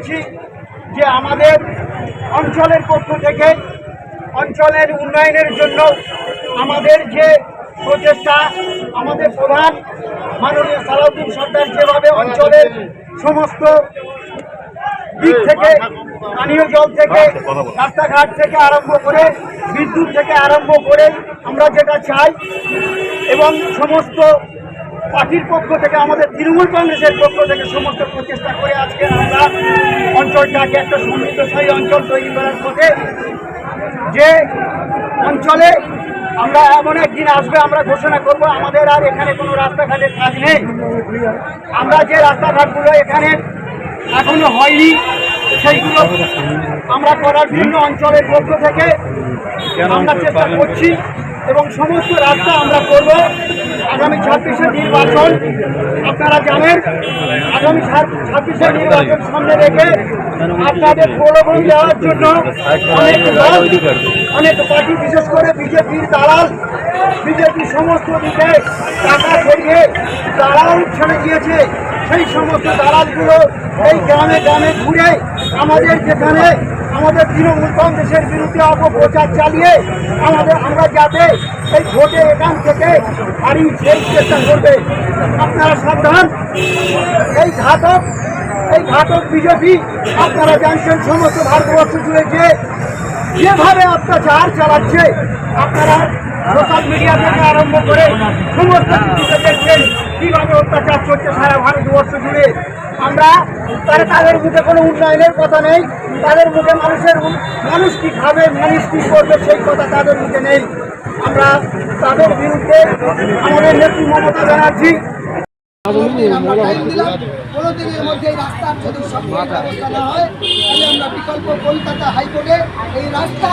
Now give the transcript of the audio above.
বলেছি যে আমাদের অঞ্চলের পক্ষ থেকে অঞ্চলের উন্নয়নের জন্য আমাদের যে প্রচেষ্টা, আমাদের প্রধান মাননীয় সালাউদ্দিন সরকার যেভাবে অঞ্চলের সমস্ত দিক থেকে পানীয় জল থেকে রাস্তাঘাট থেকে আরম্ভ করে বিদ্যুৎ থেকে আরম্ভ করে আমরা যেটা চাই, এবং সমস্ত পার্টির পক্ষ থেকে আমাদের তৃণমূল কংগ্রেসের পক্ষ থেকে সমস্ত প্রচেষ্টা করে আজকে আমরা অঞ্চলটাকে একটা সমৃদ্ধশালী অঞ্চল তৈরি করার পথে, যে অঞ্চলে আমরা এমন একদিন আসবে আমরা ঘোষণা করব আমাদের আর এখানে কোনো রাস্তাঘাটের কাজ নেই। আমরা যে রাস্তাঘাটগুলো এখানে এখনো হয়নি সেইগুলো আমরা করার জন্য অঞ্চলের পক্ষ থেকে আমরা চেষ্টা করছি, এবং সমস্ত রাস্তা আমরা করব। আগামী 26-এর নির্বাচন আপনারা জানেন, আগামী 26-এর নির্বাচন সামনে রেখে আপনাদের প্রলোভন দেওয়ার জন্য অনেক পার্টি, বিশেষ করে বিজেপির দালাল, বিজেপি সমস্ত দিকে টাকা সরিয়ে দালাল ছেড়ে দিয়েছে। সেই সমস্ত দালালগুলো এই গ্রামে গ্রামে ঘুরে আমাদের যেখানে আমাদের তৃণমূল কংগ্রেসের বিরুদ্ধে অপপ্রচার চালিয়ে আমরা যাতে এই ভোটে এখান থেকে হারিয়ে সেই চেষ্টা করবে। আপনারা সাবধান, এই ঘাতক বিজেপি আপনারা জানছেন সমস্ত ভারতবর্ষ জুড়ে যেভাবে অত্যাচার চালাচ্ছে। আপনারা সোশ্যাল মিডিয়া থেকে আরম্ভ করে সমস্ত কিছুতে দেখছেন কীভাবে অত্যাচার চলছে সারা ভারতবর্ষ জুড়ে। তাদের মুখে কোনো উন্নয়নের কথা নেই, তাদের মুখে মানুষ কি খাবে, মানুষ কি করবে সেই কথা তাদের মুখে নেই। আমরা তাদের বিরুদ্ধে আমাদের নেত্রী মমতা ব্যানার্জি কোনোদিনের মধ্যে এই রাস্তার যদি সঠিক ব্যবস্থা না হয় তাহলে আমরা বিকল্প কলকাতা হাইকোর্টে এই রাস্তা